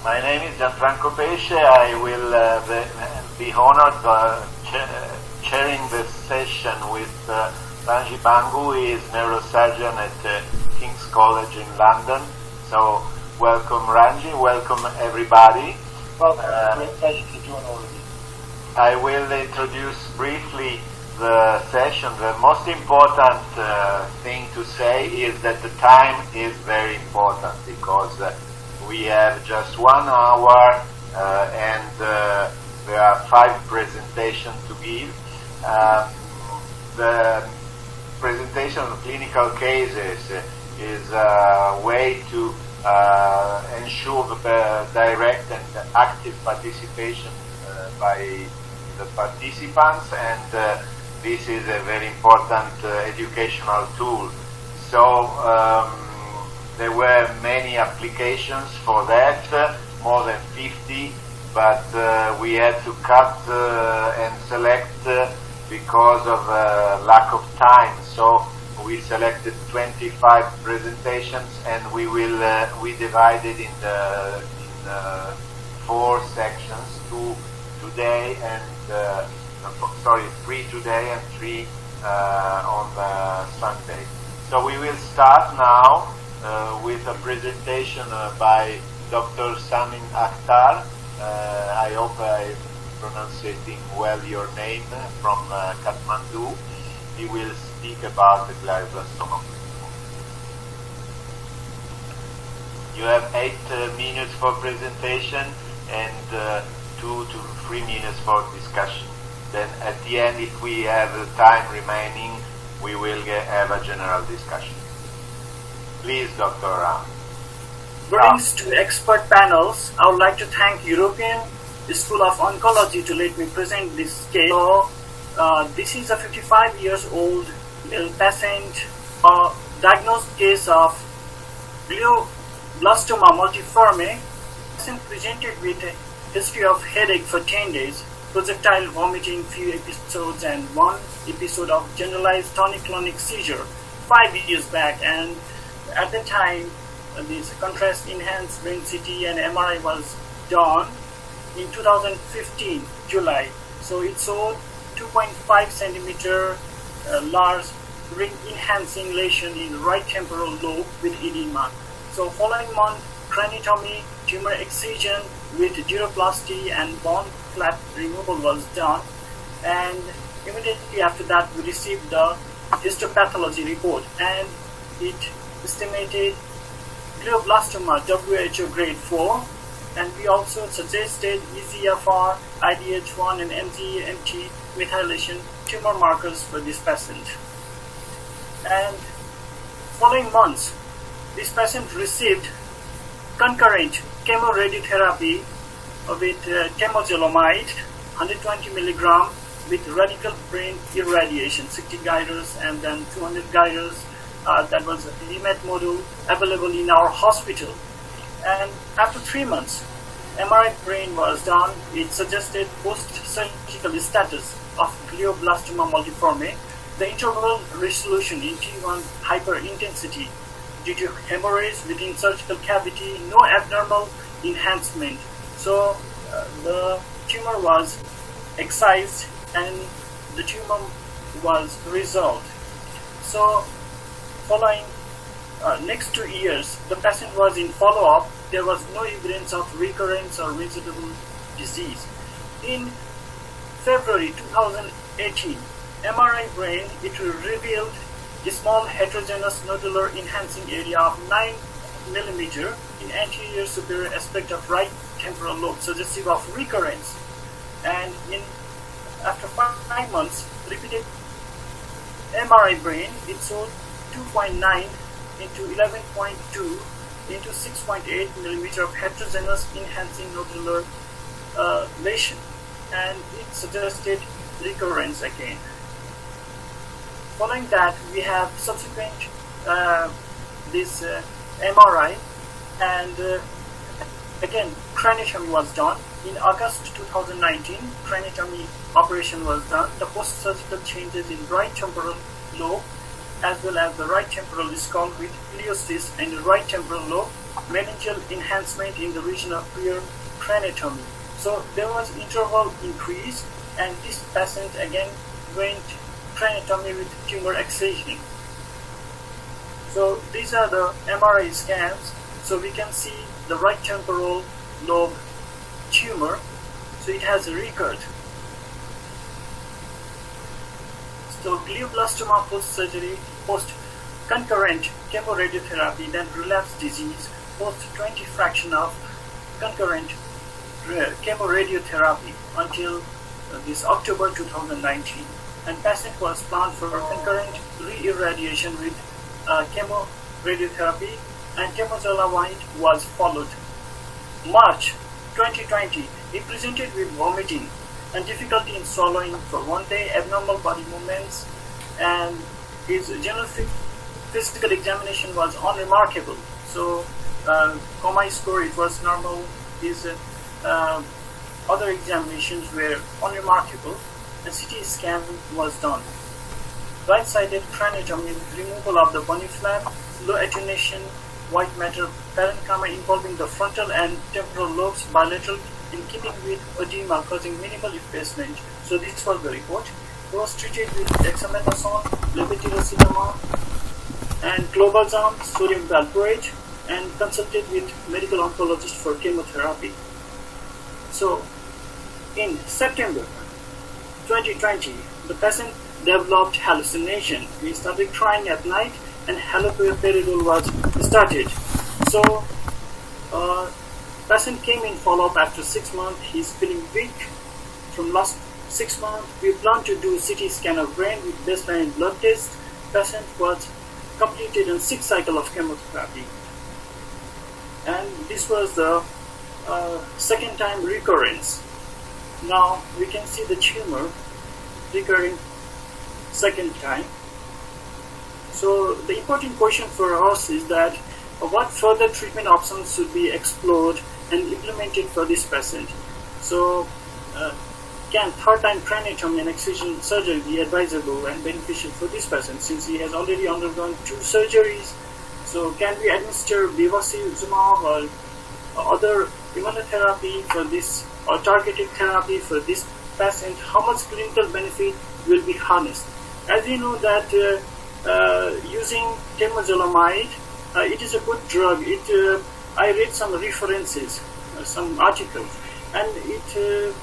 My name is Gianfranco Pesce. I will be honored chairing this session with Ranji Bangu, who is neurosurgeon at King's College in London. So welcome Ranji, welcome everybody. Welcome, great pleasure to join all of you. I will introduce briefly the session. The most important thing to say is that the time is very important because we have just 1 hour and there are 5 presentations to give. The presentation of clinical cases is a way to ensure the direct and active participation by the participants, and this is a very important educational tool. So there were many applications for that, more than 50, but we had to cut and select because of lack of time. So we selected 25 presentations, and we divided in 4 sections: 2 today and 3 today and 3 on Sunday. So we will start now with a presentation by Dr. Samim Akhtar. I hope I'm pronouncing well your name, from Kathmandu. He will speak about the glioblastoma. You have 8 minutes for presentation and 2 to 3 minutes for discussion. Then at the end, if we have time remaining, we will have a general discussion. Please, Dr. Ram. Greetings to expert panels. I would like to thank European School of Oncology to let me present this case. So, this is a 55 years old male patient, diagnosed case of glioblastoma multiforme. Patient presented with a history of headache for 10 days, projectile vomiting few episodes, and 1 episode of generalized tonic-clonic seizure 5 years back. And at the time, this contrast enhanced brain CT and MRI was done in 2015 July. So it showed 2.5 centimeter large ring enhancing lesion in the right temporal lobe with edema. So following month, craniotomy, tumor excision with gyroplasty and bone flap removal was done, and immediately after that we received the histopathology report, and it estimated glioblastoma WHO grade 4, and we also suggested EGFR, IDH1 and MGMT methylation tumor markers for this patient. And following months, this patient received concurrent chemoradiotherapy with temozolomide 120 milligram with radical brain irradiation, 60 guiders and then 200 guiders. That was a remote module available in our hospital. And after 3 months, MRI brain was done. It suggested post-surgical status of glioblastoma multiforme. The interval resolution in T1 hyperintensity due to hemorrhage within surgical cavity, no abnormal enhancement. So the tumor was excised and the tumor was resolved. So following next 2 years, the patient was in follow-up. There was no evidence of recurrence or residual disease. In February 2018, MRI brain, it revealed a small heterogeneous nodular enhancing area of 9 millimeter in anterior superior aspect of right temporal lobe, suggestive of recurrence. And after 5 months, repeated MRI brain, it showed 2.9 into 11.2 into 6.8 millimeter of heterogeneous enhancing nodular lesion, and it suggested recurrence again. Following that, we have subsequent this MRI, and again craniotomy was done. In August 2019, craniotomy operation was done. The post-surgical changes in right temporal lobe as well as the right temporal skull with ileocyst and the right temporal lobe, meningeal enhancement in the region of rear craniotomy. So there was interval increase, and this patient again went craniotomy with tumor excision. So these are the MRI scans. So we can see the right temporal lobe tumor. So it has recurred. So glioblastoma post-surgery, post-concurrent chemoradiotherapy, then relapse disease, post-20 fraction of concurrent chemoradiotherapy until this October 2019. And patient was planned for concurrent re-irradiation with chemoradiotherapy, and temozolomide was followed. March 2020, he presented with vomiting and difficulty in swallowing for 1 day, abnormal body movements, and his general physical examination was unremarkable. So, COMI score, it was normal. His other examinations were unremarkable. A CT scan was done. Right-sided craniotomy, removal of the bony flap, low attenuation, white matter parenchyma involving the frontal and temporal lobes, bilateral, in keeping with edema causing minimal effacement. So this was the report. He was treated with dexamethasone, levetiracetamide, and clobazam, sodium valproate, and consulted with medical oncologist for chemotherapy. So in September 2020, the patient developed hallucination. He started crying at night, and haloperidol was started. So patient came in follow-up after 6 months. He's feeling weak from last 6 months. We plan to do CT scan of brain with baseline blood test. Patient was completed in 6 cycles of chemotherapy, and this was the second time recurrence. Now we can see the tumor recurring second time. So the important question for us is that what further treatment options should be explored and implemented for this patient. So can third-time craniotomy and excision surgery be advisable and beneficial for this patient since he has already undergone 2 surgeries? So can we administer bevacizumab or other immunotherapy for this, or targeted therapy for this patient? How much clinical benefit will be harnessed? As you know that using temozolomide, it is a good drug. I read some references, some articles, and it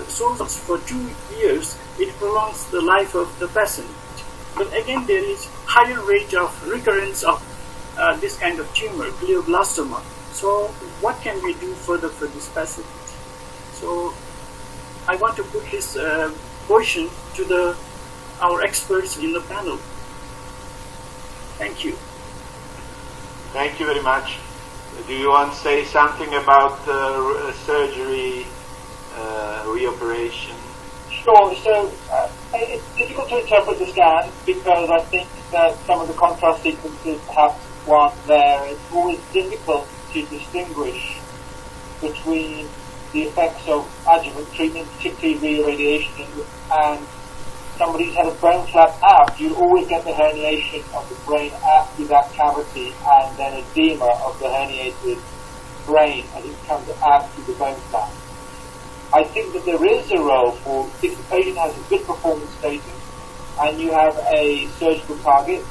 shows for 2 years it prolongs the life of the patient. But again, there is higher rate of recurrence of this kind of tumor, glioblastoma. So what can we do further for this patient? So I want to put this question to our experts in the panel. Thank you. Thank you very much. Do you want to say something about surgery, reoperation? Sure. So it's difficult to interpret the scans because I think that some of the contrast sequences perhaps weren't there. It's always difficult to distinguish between the effects of adjuvant treatment, particularly re-irradiation, and somebody's had a brain flap out. You always get the herniation of the brain through that cavity and then edema of the herniated brain as it comes out through the bone flap. I think that there is a role for, if the patient has a good performance status and you have a surgical target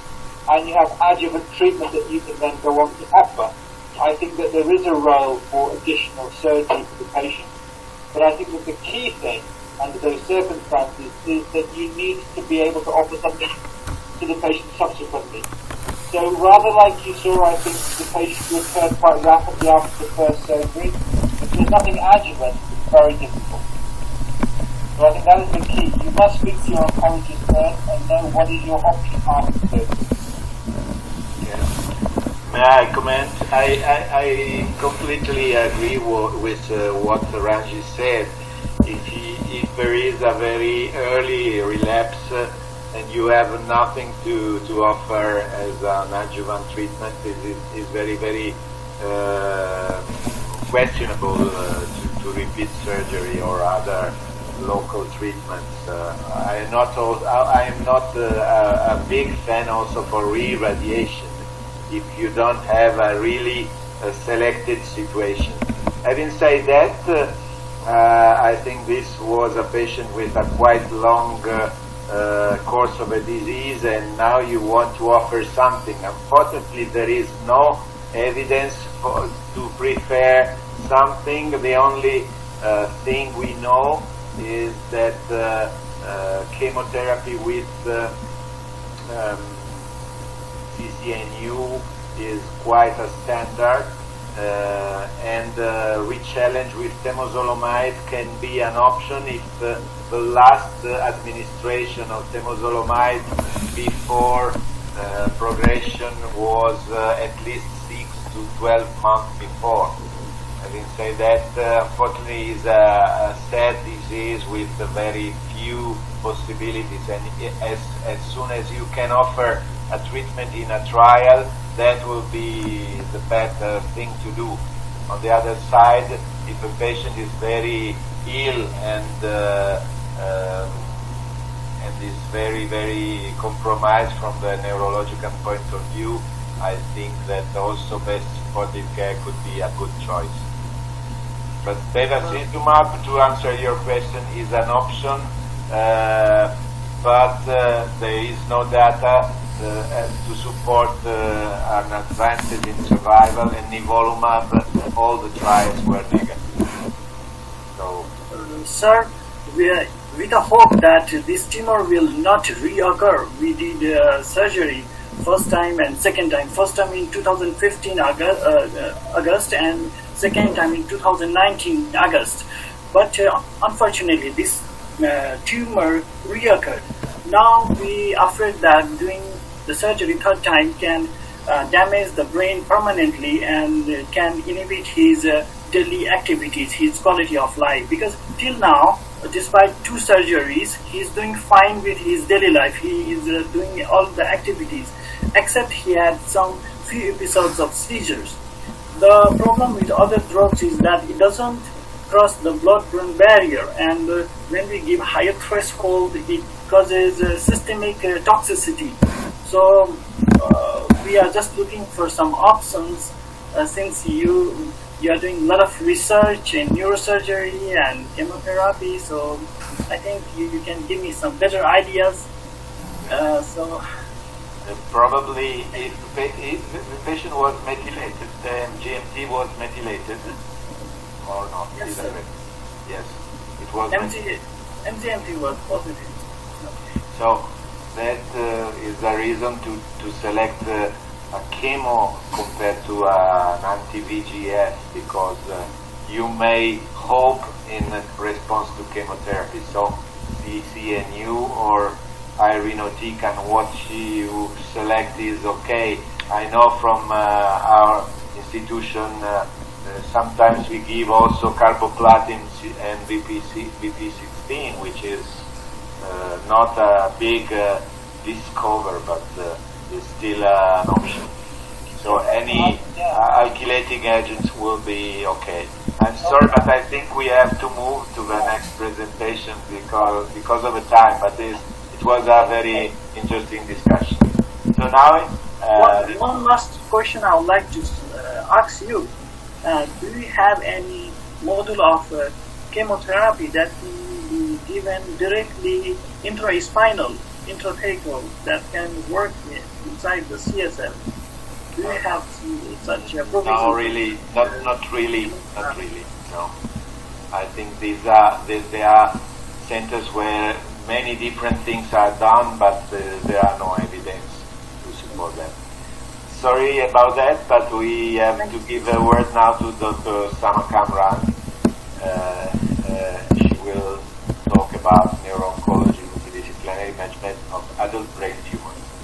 and you have adjuvant treatment that you can then go on to offer, I think that there is a role for additional surgery for the patient. But I think that the key thing under those circumstances is that you need to be able to offer something to the patient subsequently. So rather like you saw, I think the patient returned quite rapidly after the first surgery. If there's nothing adjuvant, it's very difficult. So I think that is the key. You must speak to your oncologist first and know what is your option after surgery. May I comment? I completely agree with what Ranji said. If there is a very early relapse and you have nothing to offer as an adjuvant treatment, it is very, very questionable to repeat surgery or other local treatments. I am not a big fan also for re-radiation if you don't have a really selected situation. Having said that, I think this was a patient with a quite long course of a disease, and now you want to offer something. Unfortunately, there is no evidence to prefer something. The only thing we know is that chemotherapy with CCNU is quite a standard, and re-challenge with temozolomide can be an option if the last administration of temozolomide before progression was at least 6 to 12 months before. Having said that, unfortunately, is a sad disease with very few possibilities, and as soon as you can offer a treatment in a trial, that will be the better thing to do. On the other side, if a patient is very ill and is very, very compromised from the neurological point of view, I think that also best supportive care could be a good choice. But bevacizumab, to answer your question, is an option, but there is no data to support an advantage in survival, and nivolumab, all the trials were negative. So, sir, with the hope that this tumor will not reoccur, we did surgery first time and second time. First time in 2015 August, and second time in 2019 August. But unfortunately, this tumor reoccurred. Now we are afraid that doing the surgery third time can damage the brain permanently and can inhibit his daily activities, his quality of life. Because till now, despite 2 surgeries, he's doing fine with his daily life. He is doing all the activities, except he had some few episodes of seizures. The problem with other drugs is that it doesn't cross the blood-brain barrier, and when we give higher threshold, it causes systemic toxicity. So we are just looking for some options, since you are doing a lot of research in neurosurgery and chemotherapy, so I think you can give me some better ideas. Probably if the patient was methylated, the GMT was methylated, or not? Yes, sir. Yes, it was. MGMT was positive. So that is the reason to select a chemo compared to an anti-VEGF, because you may hope in response to chemotherapy. So CCNU or irinotecan, what you select is okay. I know from our institution sometimes we give also carboplatin and VP16, which is not a big discover, but is still an option. So any alkylating agents will be okay. I'm sorry, but I think we have to move to the next presentation because of the time, but it was a very interesting discussion. So now one last question I would like to ask you. Do you have any module of chemotherapy that can be given directly intraspinal, intrathecal, that can work inside the CSF? Do you have such a provision? No, really, not really. No, I think there are centers where many different things are done, but there are no evidence to support that. Sorry about that, but we have to give a word now to Dr. Samim Akhtar.